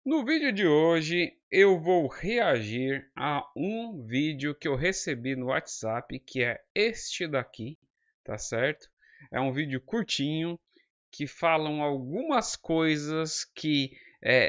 No vídeo de hoje eu vou reagir a um vídeo que eu recebi no WhatsApp, que é este daqui, tá certo? É um vídeo curtinho que falam algumas coisas que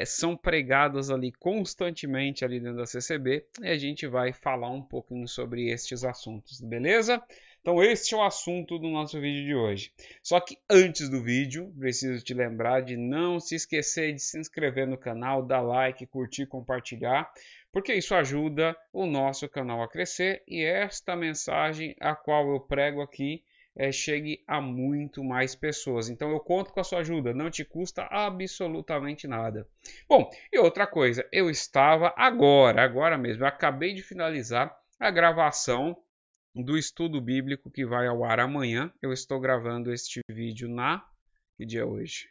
são pregadas ali constantemente ali dentro da CCB e a gente vai falar um pouquinho sobre estes assuntos, beleza? Então este é o assunto do nosso vídeo de hoje. Só que antes do vídeo, preciso te lembrar de não se esquecer de se inscrever no canal, dar like, curtir, compartilhar, porque isso ajuda o nosso canal a crescer e esta mensagem a qual eu prego aqui chegue a muito mais pessoas. Então eu conto com a sua ajuda, não te custa absolutamente nada. Bom, e outra coisa, eu estava agora mesmo, eu acabei de finalizar a gravação do estudo bíblico que vai ao ar amanhã. Eu estou gravando este vídeo que dia é hoje?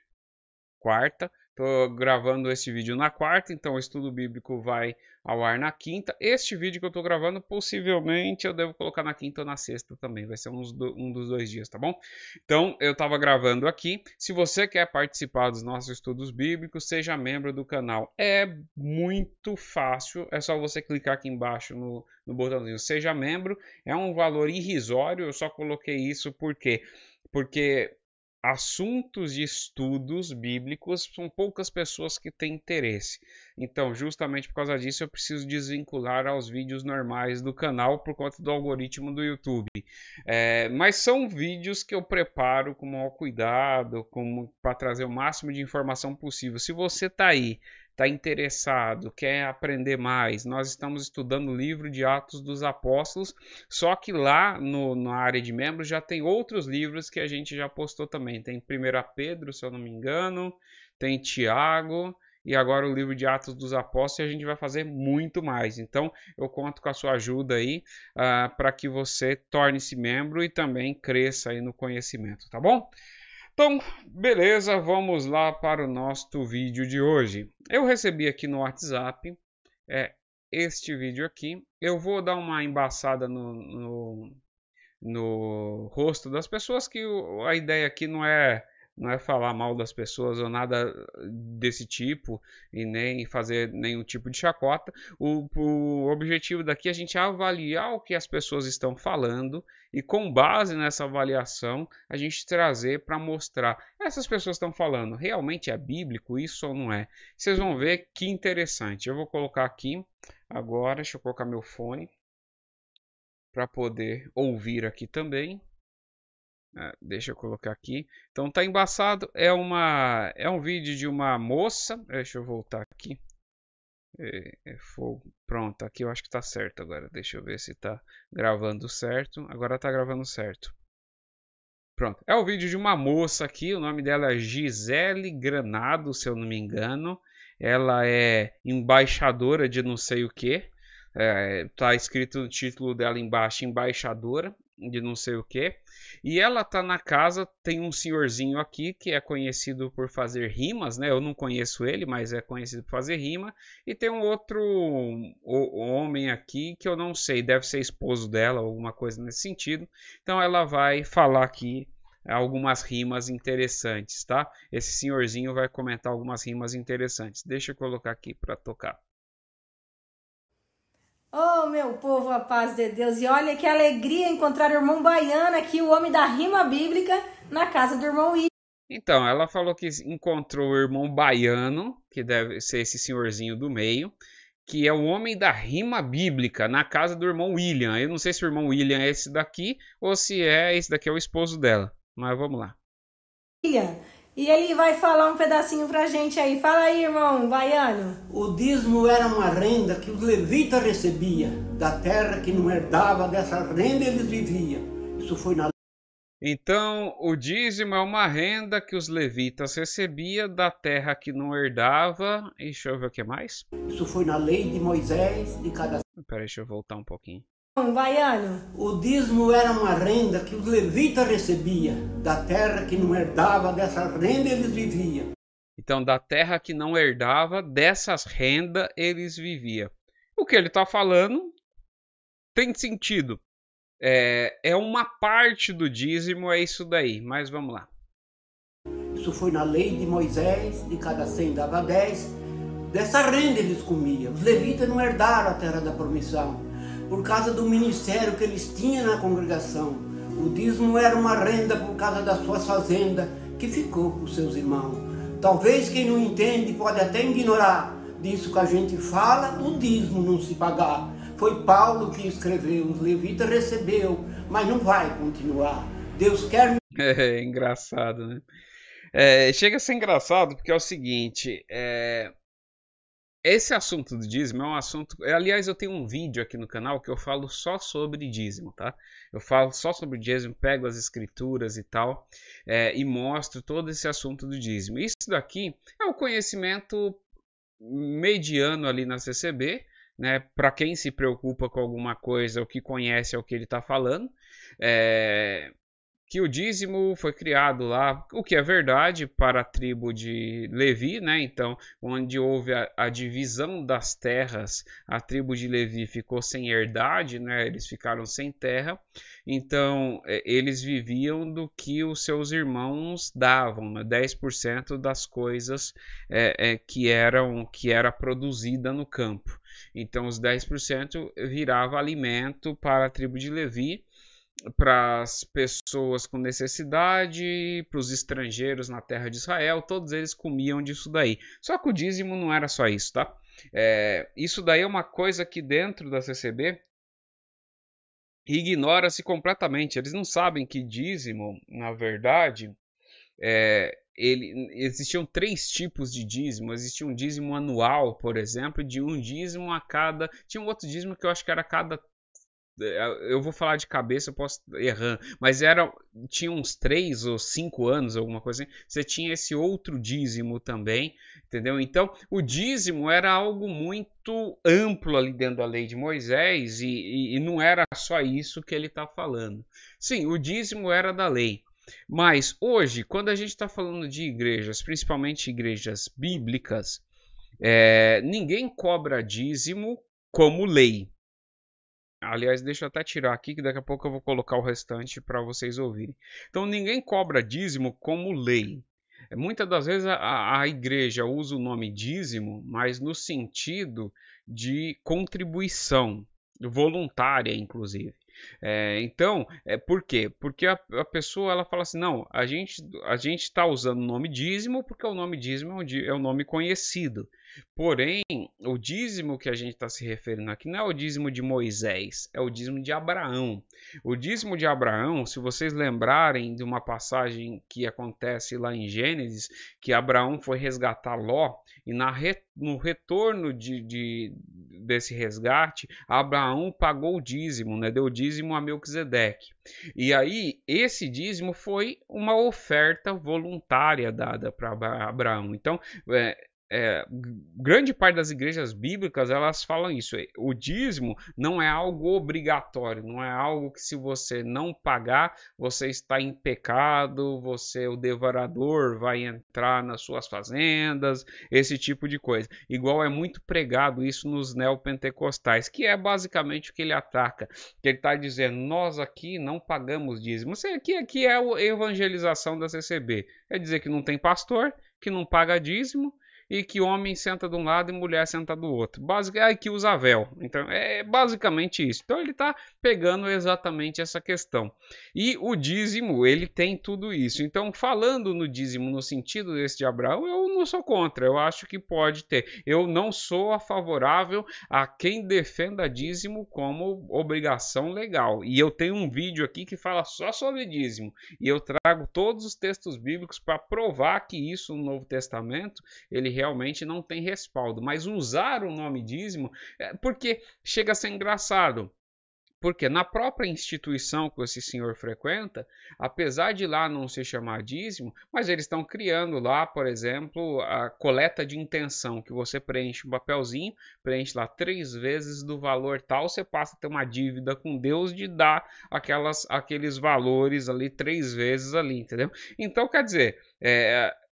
Quarta. Estou gravando este vídeo na quarta, então o estudo bíblico vai ao ar na quinta. Este vídeo que eu estou gravando, possivelmente eu devo colocar na quinta ou na sexta também. Vai ser um dos 2 dias, tá bom? Então, eu estava gravando aqui. Se você quer participar dos nossos estudos bíblicos, seja membro do canal. É muito fácil, é só você clicar aqui embaixo no botãozinho Seja Membro. É um valor irrisório, eu só coloquei isso porque assuntos de estudos bíblicos são poucas pessoas que têm interesse. Então, justamente por causa disso, eu preciso desvincular aos vídeos normais do canal por conta do algoritmo do YouTube. Mas são vídeos que eu preparo com o maior cuidado, para trazer o máximo de informação possível. Se você está aí, está interessado, quer aprender mais, nós estamos estudando o livro de Atos dos Apóstolos, só que lá na área de membros já tem outros livros que a gente já postou também. Tem 1 Pedro, se eu não me engano, tem Tiago e agora o livro de Atos dos Apóstolos, e a gente vai fazer muito mais. Então eu conto com a sua ajuda aí para que você torne-se membro e também cresça aí no conhecimento, tá bom? Então, beleza, vamos lá para o nosso vídeo de hoje. Eu recebi aqui no WhatsApp este vídeo aqui. Eu vou dar uma embaçada no rosto das pessoas, que a ideia aqui não é falar mal das pessoas ou nada desse tipo e nem fazer nenhum tipo de chacota. O objetivo daqui é a gente avaliar o que as pessoas estão falando e com base nessa avaliação a gente trazer para mostrar essas pessoas estão falando realmente é bíblico isso ou não é. Vocês vão ver que interessante. Eu vou colocar aqui agora, deixa eu colocar meu fone para poder ouvir aqui também. Deixa eu colocar aqui. Então tá embaçado. É um vídeo de uma moça. Deixa eu voltar aqui. Pronto, aqui eu acho que tá certo agora. Deixa eu ver se tá gravando certo. Agora tá gravando certo. Pronto. É o vídeo de uma moça aqui. O nome dela é Gisele Granado, se eu não me engano. Ela é embaixadora de não sei o que. Tá escrito no título dela embaixo, embaixadora de não sei o que. E ela tá na casa, tem um senhorzinho aqui que é conhecido por fazer rimas, né? Eu não conheço ele, mas é conhecido por fazer rima. E tem um outro homem aqui que eu não sei, deve ser esposo dela, alguma coisa nesse sentido. Então ela vai falar aqui algumas rimas interessantes, tá? Esse senhorzinho vai comentar algumas rimas interessantes. Deixa eu colocar aqui para tocar. Oh, meu povo, a paz de Deus. E olha que alegria encontrar o irmão Baiano aqui, o homem da rima bíblica, na casa do irmão William. Então, ela falou que encontrou o irmão Baiano, que deve ser esse senhorzinho do meio, que é o homem da rima bíblica, na casa do irmão William. Eu não sei se o irmão William é esse daqui ou se esse daqui é o esposo dela. Mas vamos lá. E ele vai falar um pedacinho pra gente aí. Fala aí, irmão Baiano. O dízimo era uma renda que os levitas recebiam da terra que não herdava, dessa renda eles viviam. Isso foi na Então, o dízimo é uma renda que os levitas recebiam da terra que não herdava. E deixa eu ver o que mais. Isso foi na lei de Moisés de cada. Peraí, deixa eu voltar um pouquinho. Baiano. O dízimo era uma renda que os levitas recebiam da terra que não herdava, dessa renda eles viviam. Então, da terra que não herdava, dessas rendas eles viviam. O que ele está falando tem sentido. É uma parte do dízimo, é isso daí. Mas vamos lá. Isso foi na lei de Moisés, de cada 100 dava 10. Dessa renda eles comiam. Os levitas não herdaram a terra da promissão, por causa do ministério que eles tinham na congregação. O dízimo era uma renda por causa das suas fazendas, que ficou para os seus irmãos. Talvez quem não entende pode até ignorar disso que a gente fala, o dízimo não se pagar. Foi Paulo que escreveu, os levitas recebeu, mas não vai continuar. Deus quer... É engraçado, né? Chega a ser engraçado porque é o seguinte, esse assunto do dízimo é um assunto... Aliás, eu tenho um vídeo aqui no canal que eu falo só sobre dízimo, tá? Eu falo só sobre dízimo, pego as escrituras e tal, e mostro todo esse assunto do dízimo. Isso daqui é o conhecimento mediano ali na CCB, né? Para quem se preocupa com alguma coisa, o que conhece é o que ele está falando. Que o dízimo foi criado lá, o que é verdade, para a tribo de Levi, né? Então, onde houve a divisão das terras, a tribo de Levi ficou sem herdade, né? Eles ficaram sem terra, então eles viviam do que os seus irmãos davam, né? 10% das coisas que era produzida no campo. Então, os 10% virava alimento para a tribo de Levi, para as pessoas com necessidade, para os estrangeiros na terra de Israel, todos eles comiam disso daí. Só que o dízimo não era só isso, tá? Isso daí é uma coisa que dentro da CCB ignora-se completamente. Eles não sabem que dízimo, na verdade, existiam 3 tipos de dízimo. Existia um dízimo anual, por exemplo, de um dízimo a cada... Tinha um outro dízimo que eu acho que era a cada... Eu vou falar de cabeça, eu posso errar, mas tinha uns 3 ou 5 anos, alguma coisa assim, você tinha esse outro dízimo também, entendeu? Então, o dízimo era algo muito amplo ali dentro da lei de Moisés e não era só isso que ele está falando. Sim, o dízimo era da lei, mas hoje, quando a gente está falando de igrejas, principalmente igrejas bíblicas, ninguém cobra dízimo como lei. Aliás, deixa eu até tirar aqui, que daqui a pouco eu vou colocar o restante para vocês ouvirem. Então, ninguém cobra dízimo como lei. Muitas das vezes a igreja usa o nome dízimo, mas no sentido de contribuição, voluntária, inclusive. Então, por quê? Porque a pessoa ela fala assim, não, a gente está usando o nome dízimo porque o nome dízimo é um nome conhecido. Porém, o dízimo que a gente está se referindo aqui não é o dízimo de Moisés, é o dízimo de Abraão. O dízimo de Abraão, se vocês lembrarem de uma passagem que acontece lá em Gênesis, que Abraão foi resgatar Ló, e no retorno desse resgate, Abraão pagou o dízimo, né? Deu o dízimo a Melquisedeque. E aí, esse dízimo foi uma oferta voluntária dada para Abraão. Então, grande parte das igrejas bíblicas elas falam isso. O dízimo não é algo obrigatório, não é algo que se você não pagar você está em pecado, o devorador vai entrar nas suas fazendas, esse tipo de coisa. Igual é muito pregado isso nos neopentecostais, que é basicamente o que ele ataca, que ele está dizendo, nós aqui não pagamos dízimo. Aqui é a evangelização da CCB, é dizer que não tem pastor, que não paga dízimo, e que homem senta de um lado e mulher senta do outro. Que usa véu. Então, é basicamente isso. Então, ele está pegando exatamente essa questão. E o dízimo, ele tem tudo isso. Então, falando no dízimo no sentido desse de Abraão, eu não sou contra. Eu acho que pode ter. Eu não sou favorável a quem defenda dízimo como obrigação legal. E eu tenho um vídeo aqui que fala só sobre dízimo. E eu trago todos os textos bíblicos para provar que isso no Novo Testamento, ele realmente não tem respaldo, mas usar o nome dízimo, porque chega a ser engraçado, porque na própria instituição que esse senhor frequenta, apesar de lá não se chamar dízimo, mas eles estão criando lá, por exemplo, a coleta de intenção, que você preenche um papelzinho, preenche lá 3 vezes do valor tal, você passa a ter uma dívida com Deus de dar aqueles valores ali 3 vezes ali, entendeu? Então, quer dizer,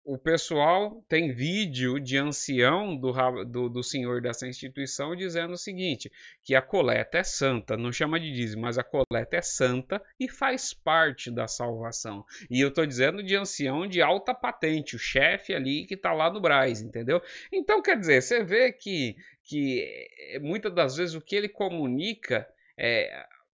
o pessoal tem vídeo de ancião do senhor dessa instituição dizendo o seguinte, que a coleta é santa, não chama de dízimo, mas a coleta é santa e faz parte da salvação. E eu estou dizendo de ancião de alta patente, o chefe ali que está lá no Brás, entendeu? Então, quer dizer, você vê que muitas das vezes o que ele comunica,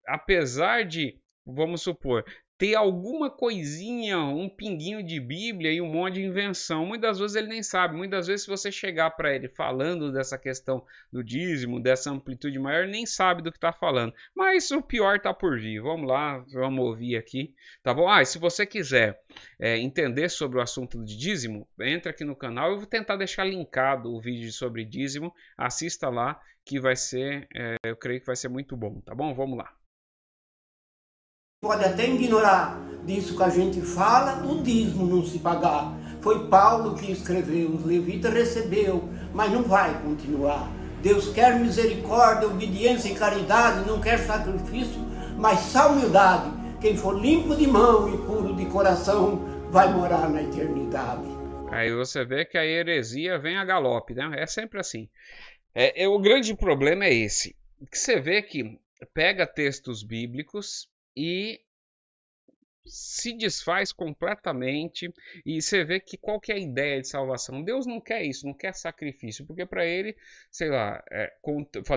apesar de, vamos supor, ter alguma coisinha, um pinguinho de Bíblia e um monte de invenção. Muitas vezes ele nem sabe. Muitas vezes se você chegar para ele falando dessa questão do dízimo, dessa amplitude maior, ele nem sabe do que está falando. Mas o pior está por vir. Vamos lá, vamos ouvir aqui. Tá bom? E se você quiser entender sobre o assunto de dízimo, entra aqui no canal. Eu vou tentar deixar linkado o vídeo sobre dízimo. Assista lá que vai ser, eu creio que vai ser muito bom. Tá bom? Vamos lá. Pode até ignorar disso que a gente fala, o dízimo não se pagar. Foi Paulo que escreveu, os levitas recebeu, mas não vai continuar. Deus quer misericórdia, obediência e caridade, não quer sacrifício, mas só humildade. Quem for limpo de mão e puro de coração vai morar na eternidade. Aí você vê que a heresia vem a galope, né? É sempre assim. O grande problema é esse, que você vê que pega textos bíblicos e se desfaz completamente, e você vê que qual que é a ideia de salvação? Deus não quer isso, não quer sacrifício, porque para ele, sei lá,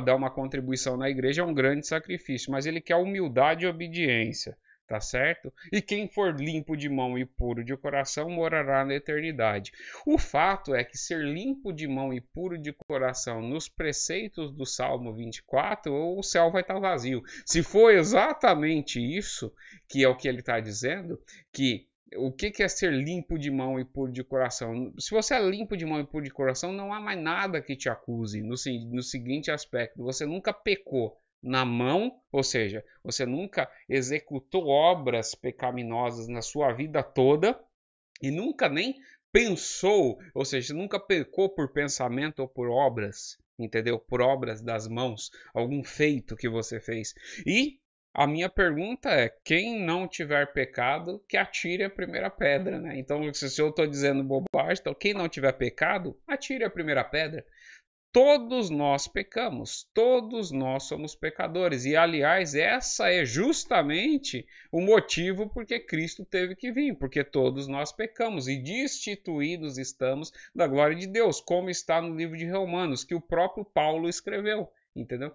dar uma contribuição na igreja é um grande sacrifício, mas ele quer humildade e obediência, tá certo? E quem for limpo de mão e puro de coração morará na eternidade. O fato é que ser limpo de mão e puro de coração nos preceitos do Salmo 24, o céu vai estar vazio. Se for exatamente isso, que é o que ele está dizendo, que o que é ser limpo de mão e puro de coração? Se você é limpo de mão e puro de coração, não há mais nada que te acuse no seguinte aspecto: você nunca pecou na mão, ou seja, você nunca executou obras pecaminosas na sua vida toda e nunca nem pensou, ou seja, nunca pecou por pensamento ou por obras, entendeu? Por obras das mãos, algum feito que você fez. E a minha pergunta é, quem não tiver pecado, que atire a primeira pedra, né? Então, se eu estou dizendo bobagem, então quem não tiver pecado, atire a primeira pedra. Todos nós pecamos, todos nós somos pecadores. E, aliás, essa é justamente o motivo porque Cristo teve que vir, porque todos nós pecamos e destituídos estamos da glória de Deus, como está no livro de Romanos, que o próprio Paulo escreveu, entendeu?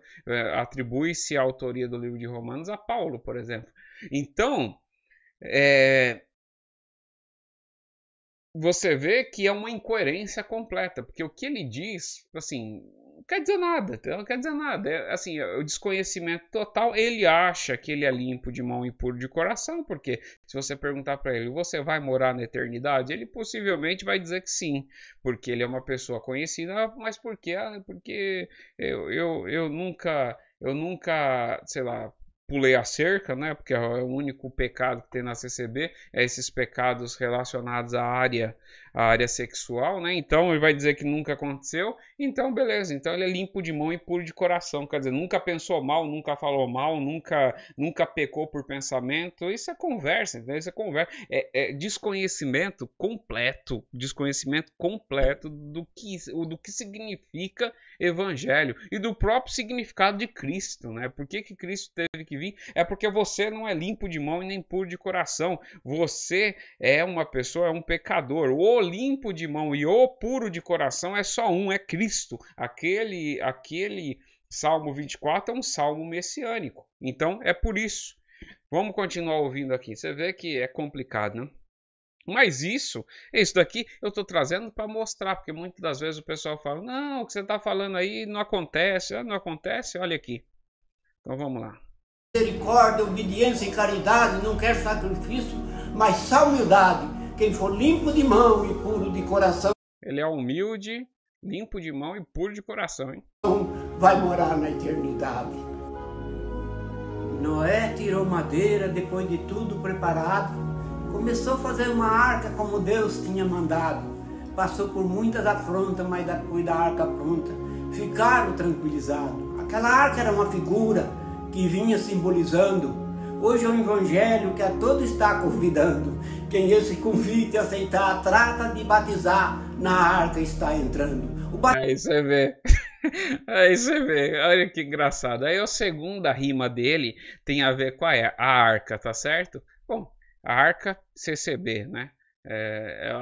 Atribui-se a autoria do livro de Romanos a Paulo, por exemplo. Então, você vê que é uma incoerência completa, porque o que ele diz, assim, não quer dizer nada, não quer dizer nada. Assim, o desconhecimento total. Ele acha que ele é limpo de mão e puro de coração, porque se você perguntar para ele, você vai morar na eternidade? Ele possivelmente vai dizer que sim, porque ele é uma pessoa conhecida. Mas por quê? Porque eu nunca, sei lá, pulei a cerca, né? Porque é o único pecado que tem na CCB, é esses pecados relacionados à área sexual, né? Então ele vai dizer que nunca aconteceu, então beleza, então ele é limpo de mão e puro de coração, quer dizer, nunca pensou mal, nunca falou mal, nunca pecou por pensamento. Isso é conversa, entendeu? Isso é conversa, desconhecimento completo do que significa evangelho e do próprio significado de Cristo, né? Por que Cristo teve que vir? É porque você não é limpo de mão e nem puro de coração. Você é uma pessoa, é um pecador. O limpo de mão e o puro de coração é só um, é Cristo. Aquele Salmo 24 é um salmo messiânico. Então é por isso. Vamos continuar ouvindo aqui. Você vê que é complicado, né? Mas isso daqui eu estou trazendo para mostrar, porque muitas das vezes o pessoal fala, não, o que você está falando aí não acontece. Não acontece? Olha aqui. Então vamos lá. Misericórdia, obediência e caridade, não quer sacrifício, mas só humildade. Quem for limpo de mão e puro de coração, ele é humilde, limpo de mão e puro de coração, hein? Vai morar na eternidade. Noé tirou madeira depois de tudo preparado. Começou a fazer uma arca como Deus tinha mandado. Passou por muitas afrontas, mas depois da arca pronta, ficaram tranquilizados. Aquela arca era uma figura que vinha simbolizando Hoje é o evangelho que a todos está convidando. Quem esse convite aceitar, trata de batizar, na arca está entrando. Aí você vê. Aí você vê, olha que engraçado. Aí a segunda rima dele tem a ver com a arca, tá certo? Bom, a arca CCB, né?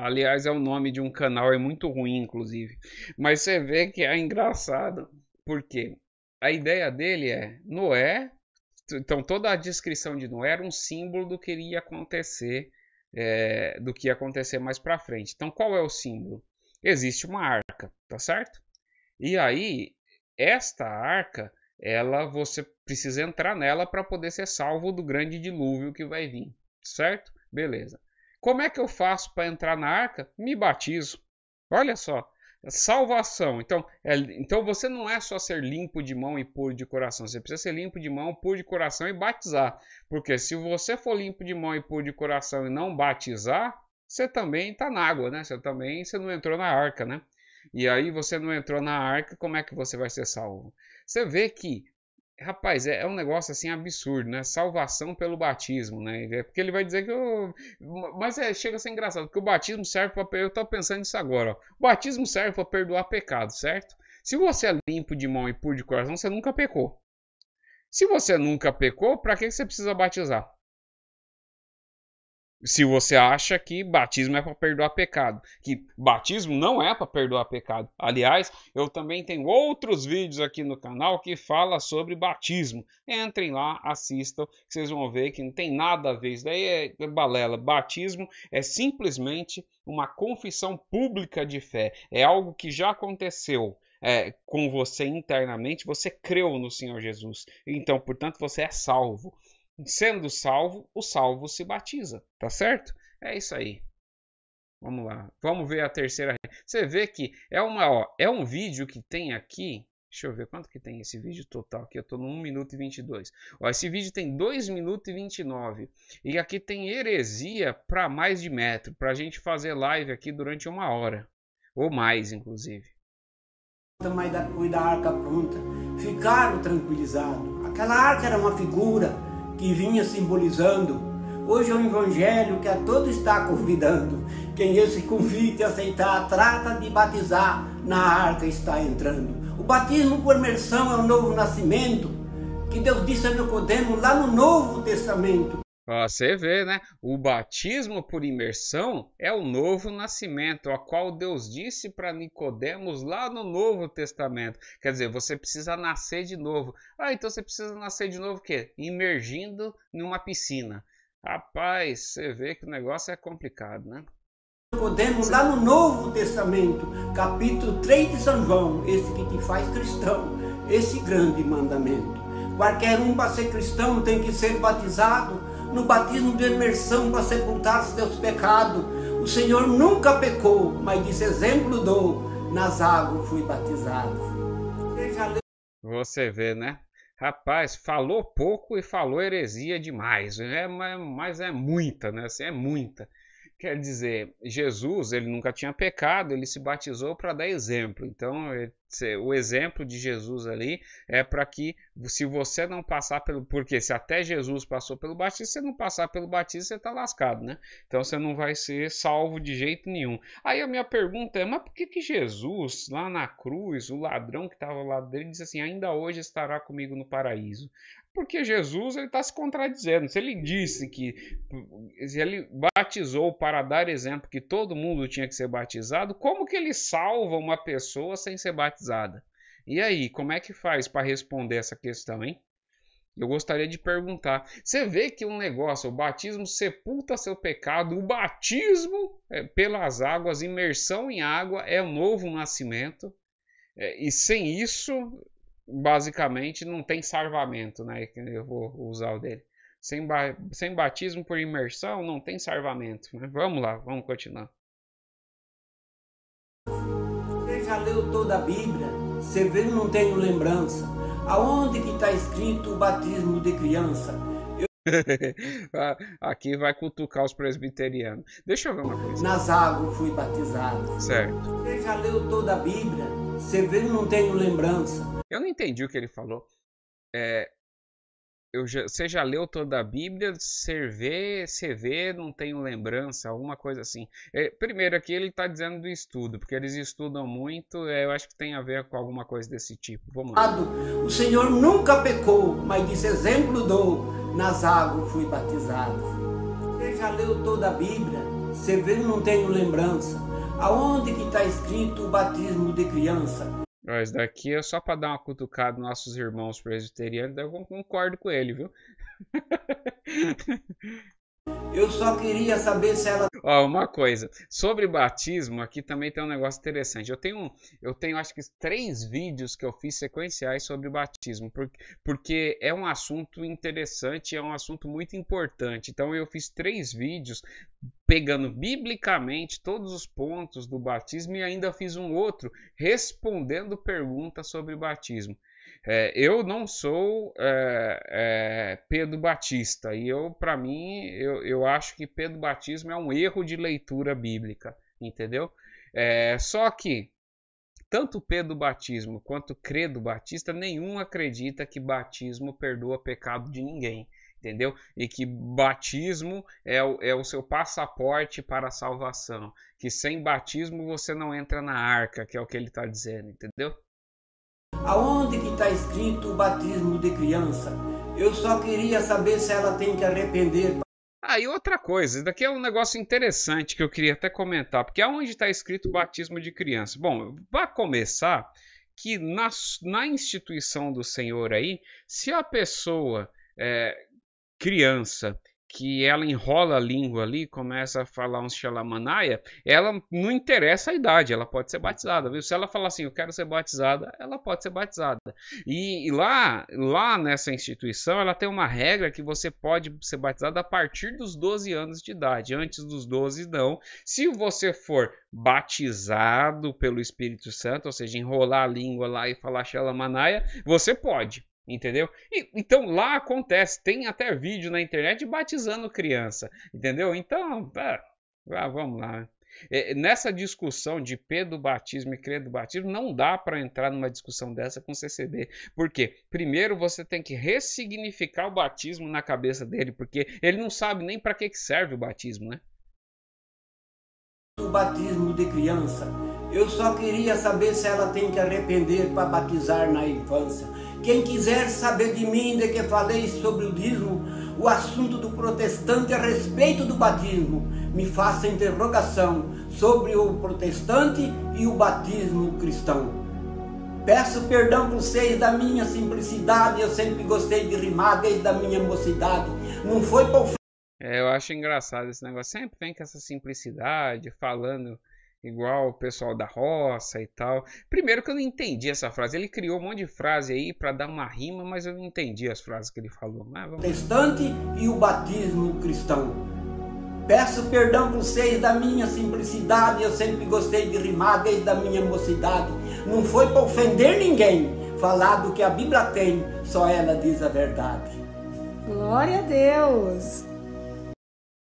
Aliás, é o nome de um canal, é muito ruim, inclusive. Mas você vê que é engraçado, porque a ideia dele é Noé. Então, toda a descrição de Noé era um símbolo do que iria acontecer, do que ia acontecer mais para frente. Então, qual é o símbolo? Existe uma arca, tá certo? E aí, esta arca, você precisa entrar nela para poder ser salvo do grande dilúvio que vai vir, certo? Beleza. Como é que eu faço para entrar na arca? Me batizo. Olha só, salvação. Então você não é só ser limpo de mão e puro de coração. Você precisa ser limpo de mão, puro de coração e batizar. Porque se você for limpo de mão e puro de coração e não batizar, você também está na água, né? Você não entrou na arca, né? E aí você não entrou na arca, como é que você vai ser salvo? Você vê que, rapaz, é um negócio assim absurdo, né? Salvação pelo batismo, né? Porque ele vai dizer que mas chega a ser engraçado, porque o batismo serve para... Eu estou pensando nisso agora, ó. O batismo serve para perdoar pecado, certo? Se você é limpo de mão e puro de coração, você nunca pecou. Se você nunca pecou, para que você precisa batizar? Se você acha que batismo é para perdoar pecado, que batismo não é para perdoar pecado. Aliás, eu também tenho outros vídeos aqui no canal que falam sobre batismo. Entrem lá, assistam, que vocês vão ver que não tem nada a ver. Isso daí é balela. Batismo é simplesmente uma confissão pública de fé. É algo que já aconteceu com você internamente. Você creu no Senhor Jesus. Então, portanto, você é salvo. Sendo salvo, o salvo se batiza, tá certo? É isso aí. Vamos lá, vamos ver a terceira. Você vê que é um vídeo que tem aqui. Deixa eu ver quanto que tem esse vídeo total aqui. Eu tô no 1 minuto e 22. Ó, esse vídeo tem 2 minutos e 29. E aqui tem heresia para mais de metro, para a gente fazer live aqui durante 1 hora ou mais, inclusive. Mas da arca pronta, ficaram tranquilizados. Aquela arca era uma figura que vinha simbolizando. Hoje é o evangelho que a todos está convidando. Quem esse convite aceitar, trata de batizar, na arca está entrando. O batismo por imersão é o novo nascimento, que Deus disse a Nicodemo lá no Novo Testamento. Você vê, né? O batismo por imersão é o novo nascimento, a qual Deus disse para Nicodemos lá no Novo Testamento. Quer dizer, você precisa nascer de novo. Então você precisa nascer de novo o quê? Imergindo numa piscina. Rapaz, você vê que o negócio é complicado, né? Nicodemos lá no Novo Testamento, capítulo 3 de São João, esse que te faz cristão, esse grande mandamento. Qualquer um para ser cristão tem que ser batizado no batismo de imersão para sepultar seus pecados. O Senhor nunca pecou, mas disse exemplo dou, nas águas fui batizado. Você vê, né? Rapaz, falou pouco e falou heresia demais. Mas é muita, né? Assim, é muita. Quer dizer, Jesus, ele nunca tinha pecado, ele se batizou para dar exemplo. Então, o exemplo de Jesus ali é para que, se você não passar pelo... Porque se até Jesus passou pelo batismo, se você não passar pelo batismo, você está lascado, né? Então, você não vai ser salvo de jeito nenhum. Aí a minha pergunta é, mas por que Jesus, lá na cruz, o ladrão que estava ao lado dele, disse assim, ainda hoje estará comigo no paraíso? Porque Jesus está se contradizendo. Se ele disse que se ele batizou para dar exemplo que todo mundo tinha que ser batizado, como que ele salva uma pessoa sem ser batizada? E aí, como é que faz para responder essa questão, hein? Eu gostaria de perguntar. Você vê que um negócio, o batismo sepulta seu pecado, o batismo pelas águas, imersão em água é o novo nascimento. E sem isso... basicamente não tem salvamento, né? Eu vou usar o dele. Sem batismo por imersão não tem salvamento, né? Vamos lá, vamos continuar. Você já leu toda a Bíblia? Você vê, não tenho lembrança. Aonde que está escrito o batismo de criança? Aqui vai cutucar os presbiterianos. Deixa eu ver uma coisa. Nas águas fui batizado. Certo. Você já leu toda a Bíblia? Você vê, não tenho lembrança. Eu não entendi o que ele falou. você já leu toda a Bíblia? Você vê, não tenho lembrança, alguma coisa assim. Primeiro aqui ele está dizendo do estudo, porque eles estudam muito, eu acho que tem a ver com alguma coisa desse tipo. Vamos lá. O Senhor nunca pecou, mas disse exemplo dou, nas águas fui batizado. Você já leu toda a Bíblia? Você vê, não tenho lembrança. Aonde que está escrito o batismo de criança? Isso daqui é só para dar uma cutucada nos nossos irmãos presbiterianos, eu concordo com ele, viu? Eu só queria saber se ela... Uma coisa, sobre batismo, aqui também tem um negócio interessante. Eu tenho acho que 3 vídeos que eu fiz sequenciais sobre batismo, porque é um assunto interessante, é um assunto muito importante. Então eu fiz 3 vídeos pegando biblicamente todos os pontos do batismo e ainda fiz um outro respondendo perguntas sobre batismo. Eu não sou Pedro Batista e para mim eu acho que Pedro Batismo é um erro de leitura bíblica, entendeu? Só que tanto Pedro Batismo quanto Credo Batista, nenhum acredita que batismo perdoa pecado de ninguém, entendeu? E que batismo é o seu passaporte para a salvação, que sem batismo você não entra na arca, que é o que ele está dizendo, entendeu? Aonde que está escrito o batismo de criança? Eu só queria saber se ela tem que arrepender. E outra coisa, isso daqui é um negócio interessante que eu queria até comentar, porque aonde está escrito o batismo de criança? Bom, para começar, que na instituição do Senhor aí, se a pessoa criança, que ela enrola a língua ali, começa a falar uns xalamanaia, ela não interessa a idade, ela pode ser batizada, viu? Se ela falar assim, eu quero ser batizada, ela pode ser batizada. E lá nessa instituição, ela tem uma regra que você pode ser batizada a partir dos 12 anos de idade, antes dos 12 não. Se você for batizado pelo Espírito Santo, ou seja, enrolar a língua lá e falar xalamanaia, você pode. Entendeu? Então lá acontece, tem até vídeo na internet batizando criança, entendeu? Então, vamos lá. Nessa discussão de Pedro Batismo e Credo Batismo, não dá para entrar numa discussão dessa com CCB. Por quê? Primeiro você tem que ressignificar o batismo na cabeça dele, porque ele não sabe nem para que serve o batismo, né? O batismo de criança, eu só queria saber se ela tem que arrepender para batizar na infância. Quem quiser saber de mim, de que falei sobre o dízimo, o assunto do protestante a respeito do batismo, me faça interrogação sobre o protestante e o batismo cristão. Peço perdão por vocês da minha simplicidade, eu sempre gostei de rimar desde a minha mocidade. Não foi por... Eu acho engraçado esse negócio, sempre vem com essa simplicidade, falando igual o pessoal da roça e tal. Primeiro que eu não entendi essa frase, ele criou um monte de frase aí para dar uma rima, mas eu não entendi as frases que ele falou. Mas vamos... Protestante e o batismo cristão. Peço perdão por vocês da minha simplicidade, eu sempre gostei de rimar desde a minha mocidade. Não foi para ofender ninguém, falar do que a Bíblia tem, só ela diz a verdade. Glória a Deus!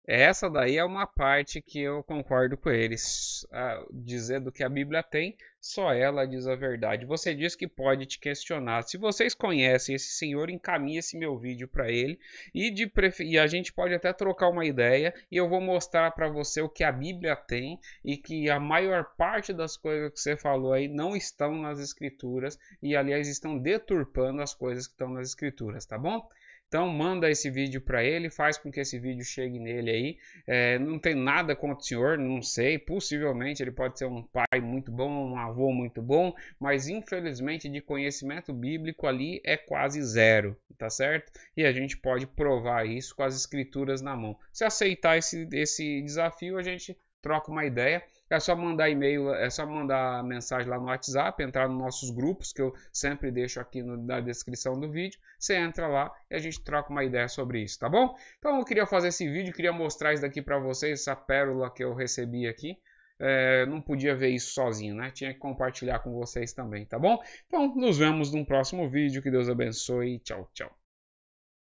Essa daí é uma parte que eu concordo com eles. Dizer do que a Bíblia tem, só ela diz a verdade. Você diz que pode te questionar. Se vocês conhecem esse senhor, encaminhe esse meu vídeo para ele. E a gente pode até trocar uma ideia. E eu vou mostrar para você o que a Bíblia tem. E que a maior parte das coisas que você falou aí não estão nas Escrituras. E aliás estão deturpando as coisas que estão nas Escrituras, tá bom? Então manda esse vídeo para ele, faz com que esse vídeo chegue nele aí. Não tem nada contra o senhor, não sei. Possivelmente ele pode ser um pai muito bom, um avô muito bom, mas infelizmente de conhecimento bíblico ali é quase zero, tá certo? E a gente pode provar isso com as escrituras na mão. Se aceitar esse desafio, a gente troca uma ideia. É só mandar e-mail, é só mandar mensagem lá no WhatsApp, entrar nos nossos grupos, que eu sempre deixo aqui na descrição do vídeo. Você entra lá e a gente troca uma ideia sobre isso, tá bom? Então eu queria fazer esse vídeo, queria mostrar isso daqui para vocês, essa pérola que eu recebi aqui. Não podia ver isso sozinho, né? Tinha que compartilhar com vocês também, tá bom? Então nos vemos num próximo vídeo, que Deus abençoe, tchau, tchau.